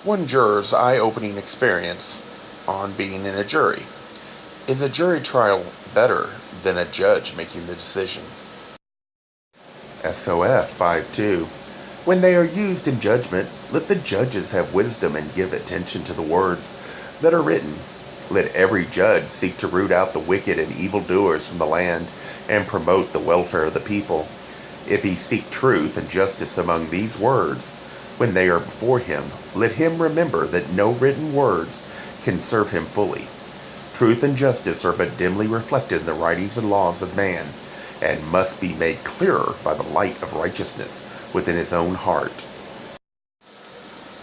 One juror's eye-opening experience on being in a jury. Is a jury trial better than a judge making the decision? SOF 5:2. When they are used in judgment, let the judges have wisdom and give attention to the words that are written. Let every judge seek to root out the wicked and evildoers from the land and promote the welfare of the people. If he seek truth and justice among these words, when they are before him, let him remember that no written words can serve him fully. Truth and justice are but dimly reflected in the writings and laws of man, and must be made clearer by the light of righteousness within his own heart.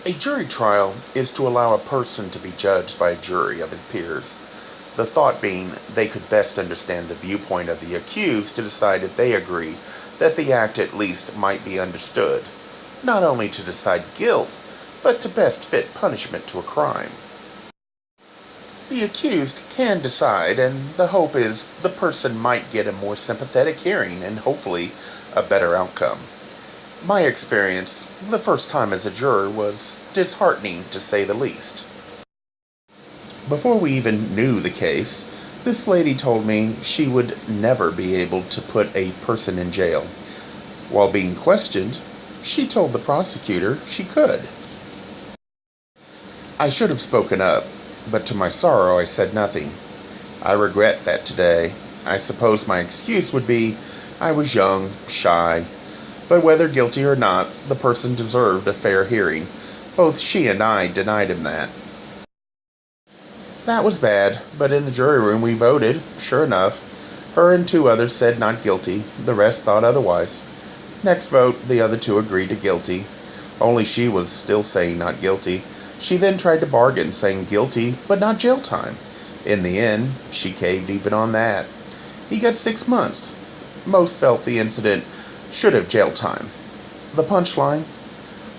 A jury trial is to allow a person to be judged by a jury of his peers, the thought being they could best understand the viewpoint of the accused to decide if they agree that the act at least might be understood, not only to decide guilt, but to best fit punishment to a crime. The accused can decide, and the hope is the person might get a more sympathetic hearing and hopefully a better outcome. My experience, the first time as a juror, was disheartening to say the least. Before we even knew the case, this lady told me she would never be able to put a person in jail. While being questioned, she told the prosecutor she could. I should have spoken up, but to my sorrow I said nothing. I regret that today. I suppose my excuse would be I was young, shy, but whether guilty or not, the person deserved a fair hearing. Both she and I denied him that. That was bad, but in the jury room we voted. Sure enough, her and two others said not guilty. The rest thought otherwise. Next vote, the other two agreed to guilty. Only she was still saying not guilty. She then tried to bargain, saying guilty, but not jail time. In the end, she caved even on that. He got 6 months. Most felt the incident should have jail time. The punchline?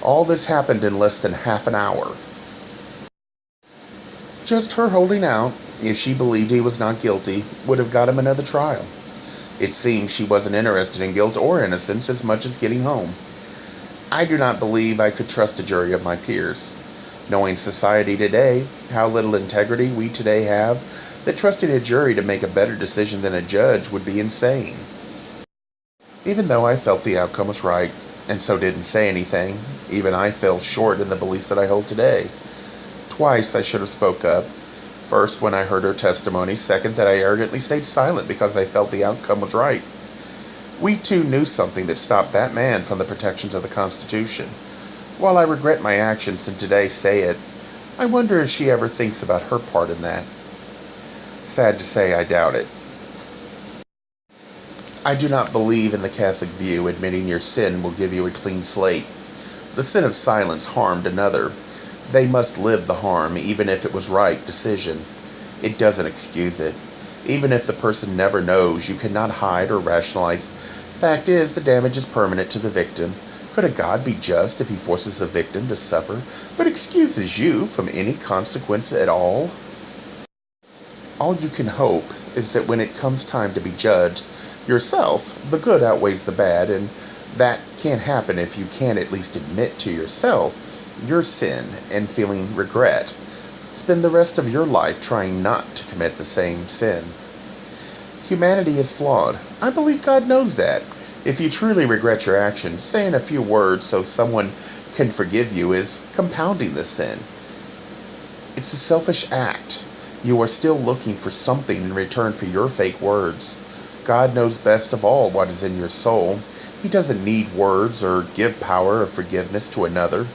All this happened in less than half an hour. Just her holding out, if she believed he was not guilty, would have got him another trial. It seems she wasn't interested in guilt or innocence as much as getting home. I do not believe I could trust a jury of my peers. Knowing society today, how little integrity we today have, that trusting a jury to make a better decision than a judge would be insane. Even though I felt the outcome was right, and so didn't say anything, even I fell short in the beliefs that I hold today. Twice I should have spoke up. First, when I heard her testimony. Second, that I arrogantly stayed silent because I felt the outcome was right. We too knew something that stopped that man from the protections of the Constitution. While I regret my actions and today say it, I wonder if she ever thinks about her part in that. Sad to say, I doubt it. I do not believe in the Catholic view admitting your sin will give you a clean slate. The sin of silence harmed another. They must live the harm, even if it was right decision. It doesn't excuse it. Even if the person never knows, you cannot hide or rationalize. Fact is, the damage is permanent to the victim. Could a God be just if he forces a victim to suffer, but excuses you from any consequence at all? All you can hope is that when it comes time to be judged, yourself, the good outweighs the bad, and that can't happen if you can't at least admit to yourself your sin and feeling regret. Spend the rest of your life trying not to commit the same sin. Humanity is flawed. I believe God knows that. If you truly regret your actions, saying a few words so someone can forgive you is compounding the sin. It's a selfish act. You are still looking for something in return for your fake words. God knows best of all what is in your soul. He doesn't need words or give power of forgiveness to another.